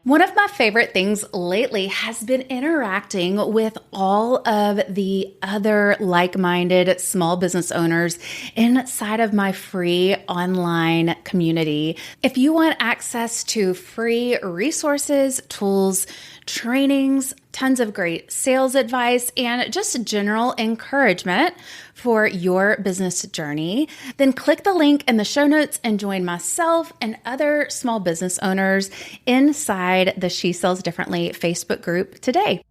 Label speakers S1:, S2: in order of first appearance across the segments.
S1: One of my favorite things lately has been interacting with all of the other like-minded small business owners inside of my free online community. If you want access to free resources, tools, trainings, tons of great sales advice, and just general encouragement for your business journey, then click the link in the show notes and join myself and other small business owners inside the She Sells Differently Facebook group today.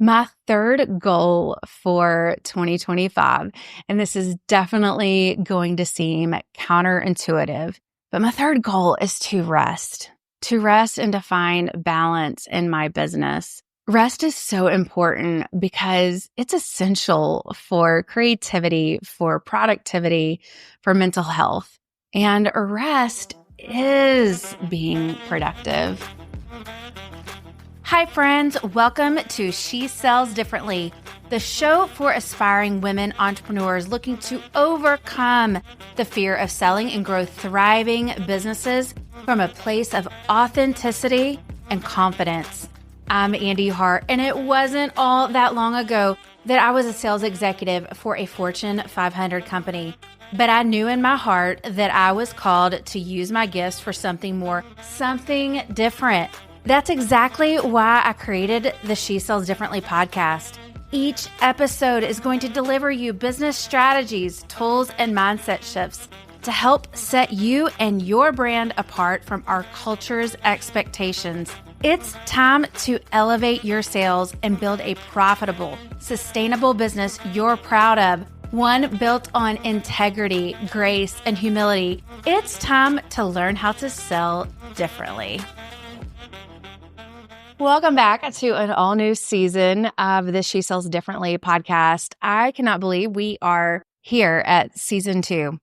S1: My third goal for 2025, and this is definitely going to seem counterintuitive, but my third goal is to rest and to find balance in my business. Rest is so important because it's essential for creativity, for productivity, for mental health. And rest is being productive. Hi, friends. Welcome to She Sells Differently, the show for aspiring women entrepreneurs looking to overcome the fear of selling and grow thriving businesses from a place of authenticity and confidence. I'm Andy Hart, and it wasn't all that long ago that I was a sales executive for a Fortune 500 company. But I knew in my heart that I was called to use my gifts for something more, something different. That's exactly why I created the She Sells Differently podcast. Each episode is going to deliver you business strategies, tools, and mindset shifts to help set you and your brand apart from our culture's expectations. It's time to elevate your sales and build a profitable, sustainable business you're proud of, one built on integrity, grace, and humility. It's time to learn how to sell differently. Welcome back to an all-new season of the She Sells Differently podcast. I cannot believe we are here at season two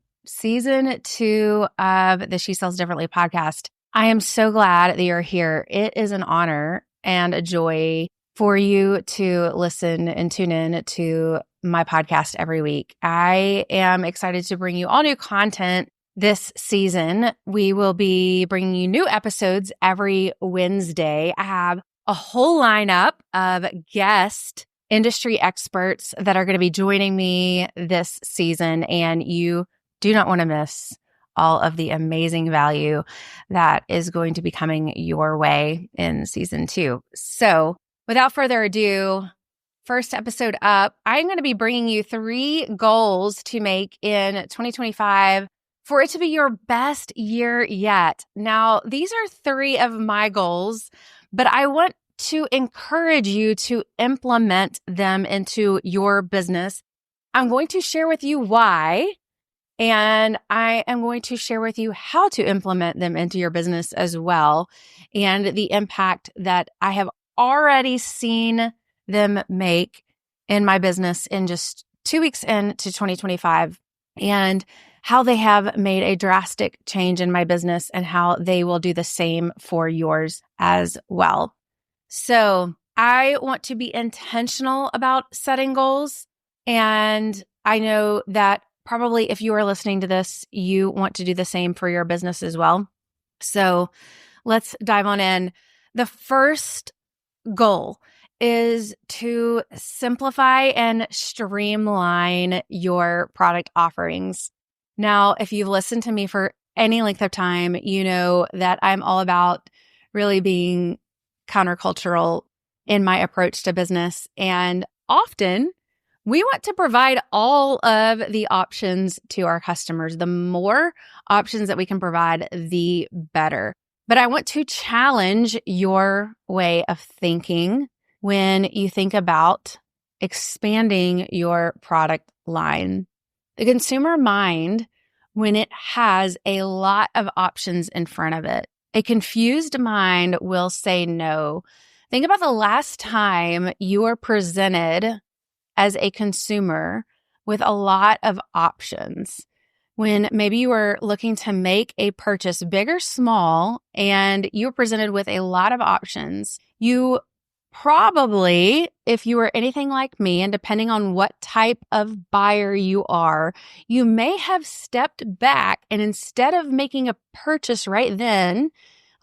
S1: of the She Sells Differently podcast. I am so glad that you're here. It is an honor and a joy for you to listen and tune in to my podcast every week. I am excited to bring you all new content this season. We will be bringing you new episodes every Wednesday. I have a whole lineup of guest industry experts that are going to be joining me this season, and you do not want to miss all of the amazing value that is going to be coming your way in season 2. So without further ado, first episode up, I'm going to be bringing you 3 goals to make in 2025 for it to be your best year yet. Now, these are 3 of my goals, but I want to encourage you to implement them into your business. I'm going to share with you why, and I am going to share with you how to implement them into your business as well, and the impact that I have already seen them make in my business in just 2 weeks into 2025, and how they have made a drastic change in my business and how they will do the same for yours as well. So I want to be intentional about setting goals, and I know that probably if you are listening to this, you want to do the same for your business as well. So let's dive on in. The first goal is to simplify and streamline your product offerings. Now, if you've listened to me for any length of time, you know that I'm all about really being countercultural in my approach to business. And often we want to provide all of the options to our customers. The more options that we can provide, the better. But I want to challenge your way of thinking when you think about expanding your product line. The consumer mind, when it has a lot of options in front of it, a confused mind will say no. Think about the last time you were presented as a consumer with a lot of options, when maybe you were looking to make a purchase, big or small, and you were presented with a lot of options. You Probably, if you are anything like me, and depending on what type of buyer you are, you may have stepped back and instead of making a purchase right then,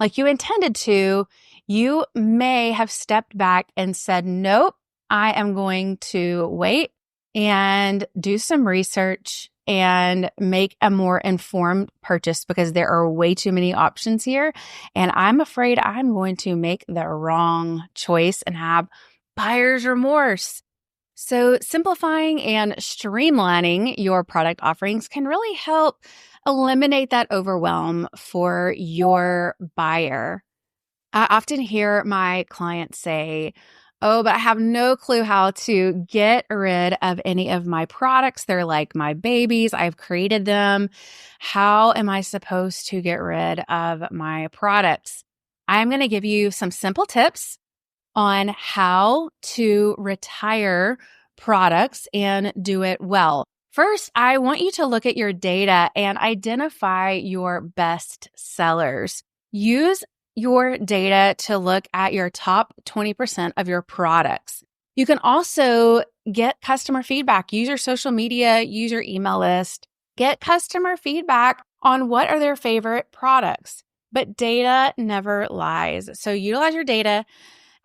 S1: like you intended to, you may have stepped back and said, nope, I am going to wait and do some research and make a more informed purchase because there are way too many options here. And I'm afraid I'm going to make the wrong choice and have buyer's remorse. So simplifying and streamlining your product offerings can really help eliminate that overwhelm for your buyer. I often hear my clients say, oh, but I have no clue how to get rid of any of my products. They're like my babies. I've created them. How am I supposed to get rid of my products? I'm going to give you some simple tips on how to retire products and do it well. First, I want you to look at your data and identify your best sellers. Use your data to look at your top 20% of your products. You can also get customer feedback. Use your social media, use your email list, get customer feedback on what are their favorite products. But data never lies. So utilize your data,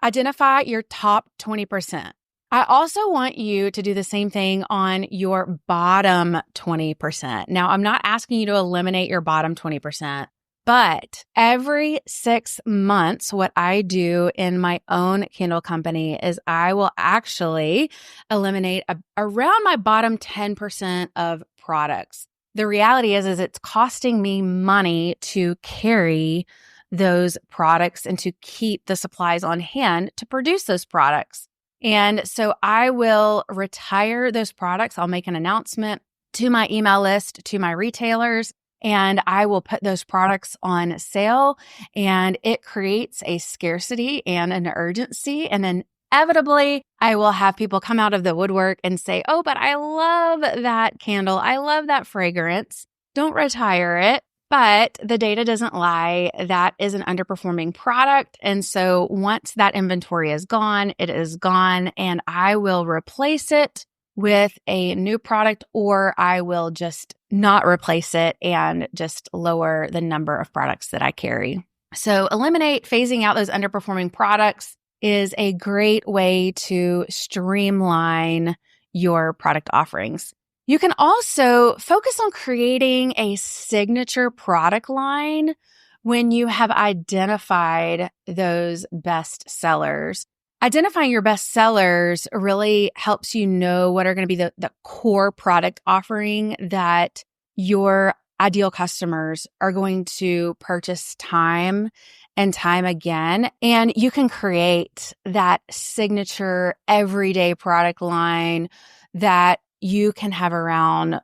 S1: identify your top 20%. I also want you to do the same thing on your bottom 20%. Now, I'm not asking you to eliminate your bottom 20%. But every 6 months, what I do in my own Kindle company is I will actually eliminate around my bottom 10% of products. The reality is it's costing me money to carry those products and to keep the supplies on hand to produce those products. And so I will retire those products. I'll make an announcement to my email list, to my retailers, and I will put those products on sale, and it creates a scarcity and an urgency. And inevitably, I will have people come out of the woodwork and say, oh, but I love that candle. I love that fragrance. Don't retire it. But the data doesn't lie. That is an underperforming product. And so once that inventory is gone, it is gone, and I will replace it with a new product, or I will just not replace it and just lower the number of products that I carry. So phasing out those underperforming products is a great way to streamline your product offerings. You can also focus on creating a signature product line when you have identified those best sellers. Identifying your best sellers really helps you know what are going to be the core product offering that your ideal customers are going to purchase time and time again. And you can create that signature everyday product line that you can have around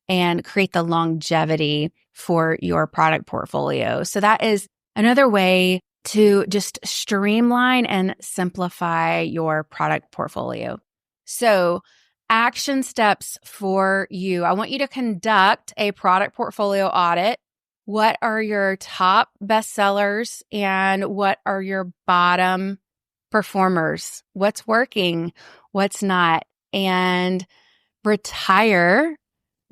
S1: and create the longevity for your product portfolio. So that is another way to just streamline and simplify your product portfolio. So, action steps for you. I want you to conduct a product portfolio audit. What are your top bestsellers and what are your bottom performers? What's working? What's not? And retire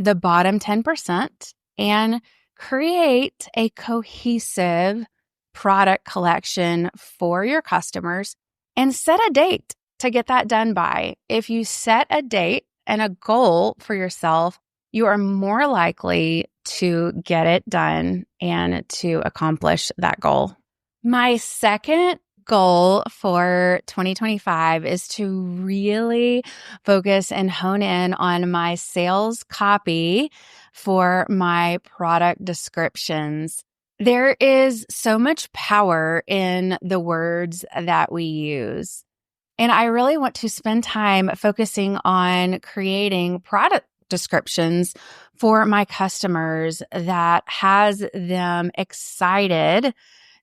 S1: the bottom 10% and create a cohesive product collection for your customers and set a date to get that done by. If you set a date and a goal for yourself, you are more likely to get it done and to accomplish that goal. My second goal for 2025 is to really focus and hone in on my sales copy for my product descriptions. There is so much power in the words that we use. And I really want to spend time focusing on creating product descriptions for my customers that has them excited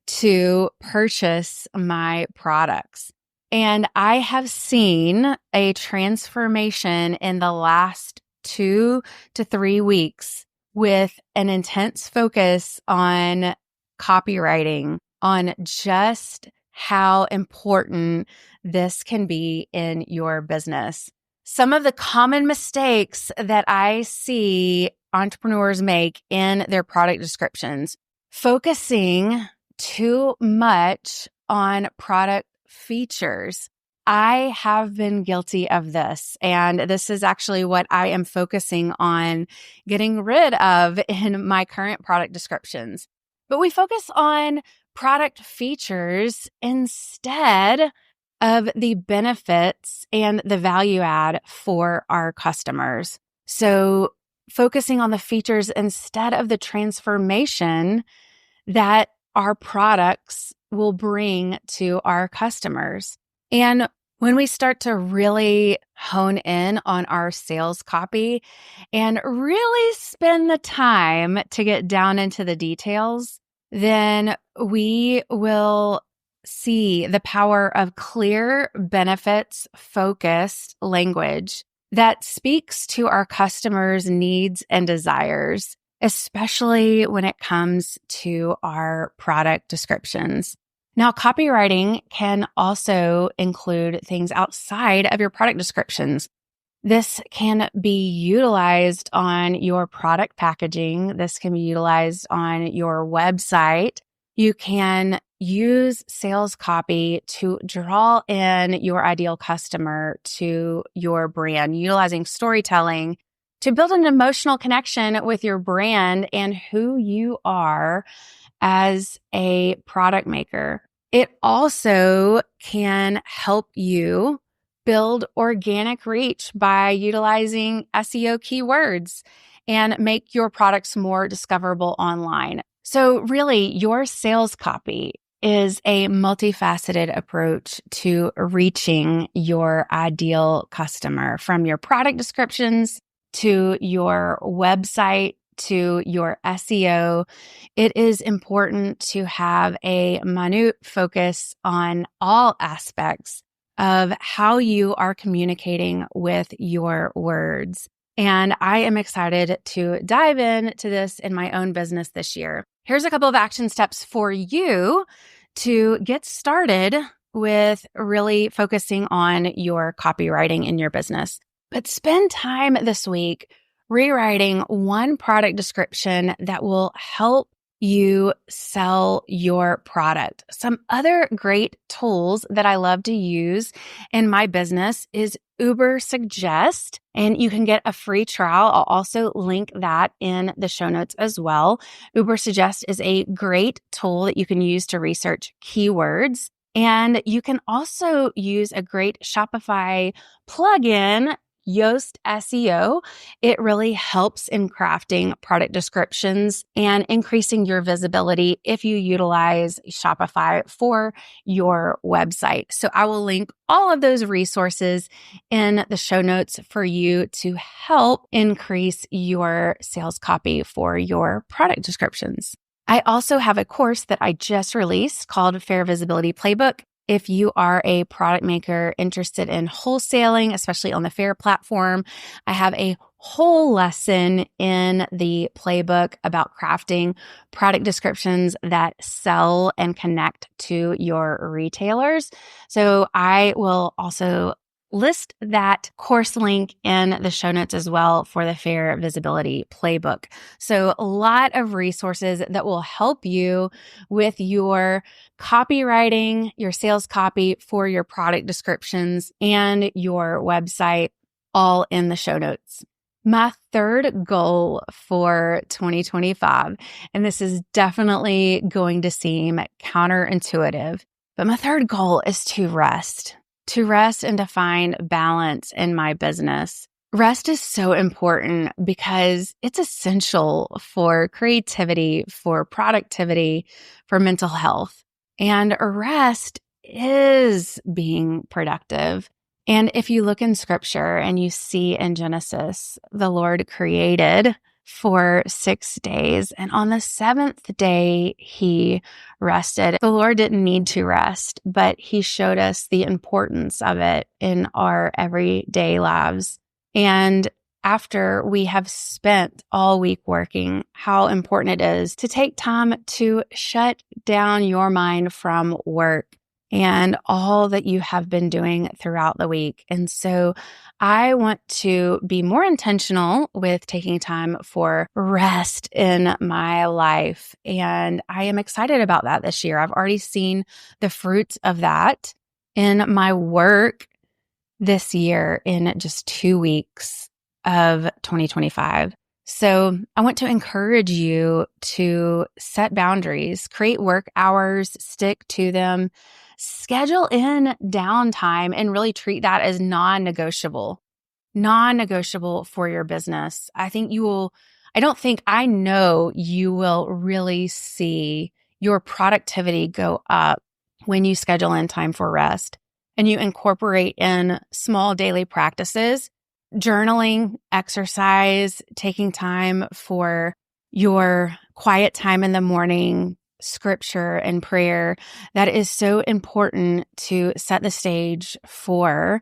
S1: to purchase my products. And I have seen a transformation in the last 2 to 3 weeks with an intense focus on copywriting, on just how important this can be in your business. Some of the common mistakes that I see entrepreneurs make in their product descriptions: focusing too much on product features. I have been guilty of this, and this is actually what I am focusing on getting rid of in my current product descriptions. But we focus on product features instead of the benefits and the value add for our customers. So focusing on the features instead of the transformation that our products will bring to our customers. And when we start to really hone in on our sales copy and really spend the time to get down into the details, then we will see the power of clear, benefits-focused language that speaks to our customers' needs and desires, especially when it comes to our product descriptions. Now, copywriting can also include things outside of your product descriptions. This can be utilized on your product packaging. This can be utilized on your website. You can use sales copy to draw in your ideal customer to your brand, utilizing storytelling to build an emotional connection with your brand and who you are as a product maker. It also can help you build organic reach by utilizing SEO keywords and make your products more discoverable online. So really, your sales copy is a multifaceted approach to reaching your ideal customer, from your product descriptions to your website to your SEO. It is important to have a minute focus on all aspects of how you are communicating with your words. And I am excited to dive into this in my own business this year. Here's a couple of action steps for you to get started with really focusing on your copywriting in your business. But spend time this week rewriting one product description that will help you sell your product. Some other great tools that I love to use in my business is Uber Suggest, and you can get a free trial. I'll also link that in the show notes as well. Uber Suggest is a great tool that you can use to research keywords. And you can also use a great Shopify plugin, Yoast SEO. It really helps in crafting product descriptions and increasing your visibility if you utilize Shopify for your website. So I will link all of those resources in the show notes for you to help increase your sales copy for your product descriptions. I also have a course that I just released called Fair Visibility Playbook. If you are a product maker interested in wholesaling, especially on the Fair platform, I have a whole lesson in the playbook about crafting product descriptions that sell and connect to your retailers. So I will also list that course link in the show notes as well for the Fair Visibility Playbook. So a lot of resources that will help you with your copywriting, your sales copy for your product descriptions and your website, all in the show notes. My third goal for 2025, and this is definitely going to seem counterintuitive, but my third goal is to rest and to find balance in my business. Rest is so important because it's essential for creativity, for productivity, for mental health. And rest is being productive. And if you look in scripture and you see in Genesis, the Lord created for 6 days, and on the seventh day, he rested. The Lord didn't need to rest, but he showed us the importance of it in our everyday lives. And after we have spent all week working, how important it is to take time to shut down your mind from work and all that you have been doing throughout the week. And so I want to be more intentional with taking time for rest in my life. And I am excited about that this year. I've already seen the fruits of that in my work this year in just 2 weeks of 2025. So I want to encourage you to set boundaries, create work hours, stick to them, schedule in downtime, and really treat that as non-negotiable for your business. I know you will really see your productivity go up when you schedule in time for rest and you incorporate in small daily practices, journaling, exercise, taking time for your quiet time in the morning, scripture and prayer. That is so important to set the stage for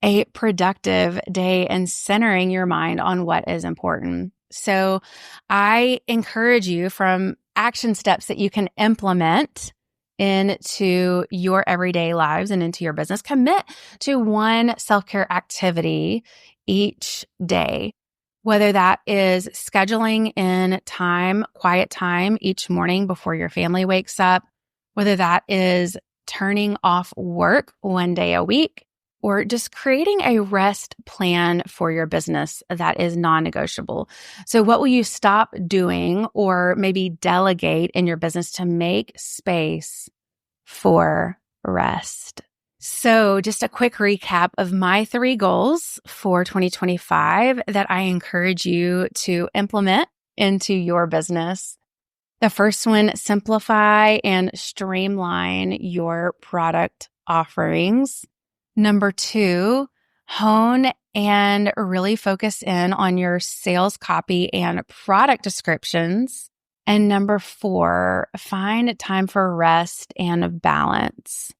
S1: a productive day and centering your mind on what is important. So I encourage you, from action steps that you can implement into your everyday lives and into your business, commit to one self-care activity each day, whether that is scheduling in time, quiet time each morning before your family wakes up, whether that is turning off work one day a week, or just creating a rest plan for your business that is non-negotiable. So what will you stop doing or maybe delegate in your business to make space for rest? So just a quick recap of my 3 goals for 2025 that I encourage you to implement into your business. The first one, simplify and streamline your product offerings. Number 2, hone and really focus in on your sales copy and product descriptions. And number 4, find time for rest and balance.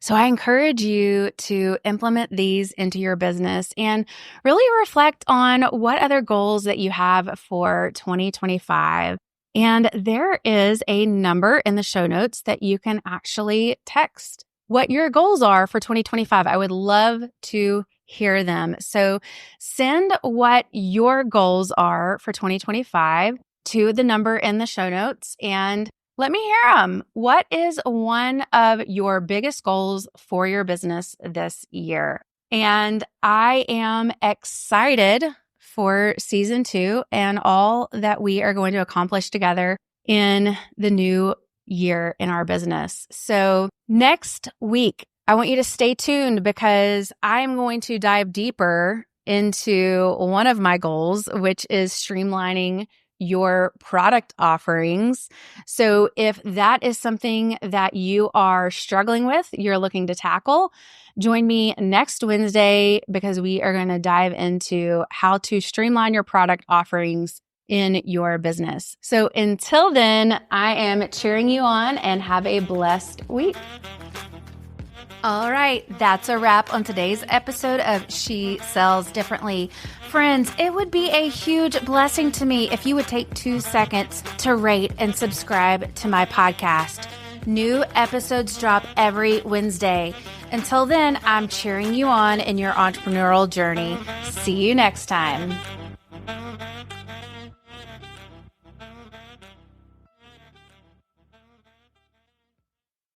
S1: So I encourage you to implement these into your business and really reflect on what other goals that you have for 2025. And there is a number in the show notes that you can actually text what your goals are for 2025. I would love to hear them. So send what your goals are for 2025 to the number in the show notes and let me hear them. What is one of your biggest goals for your business this year? And I am excited for season 2 and all that we are going to accomplish together in the new year in our business. So next week, I want you to stay tuned because I'm going to dive deeper into one of my goals, which is streamlining your product offerings. So if that is something that you are struggling with, you're looking to tackle, join me next Wednesday because we are going to dive into how to streamline your product offerings in your business. So until then, I am cheering you on and have a blessed week. All right, that's a wrap on today's episode of She Sells Differently. Friends, it would be a huge blessing to me if you would take 2 seconds to rate and subscribe to my podcast. New episodes drop every Wednesday. Until then, I'm cheering you on in your entrepreneurial journey. See you next time.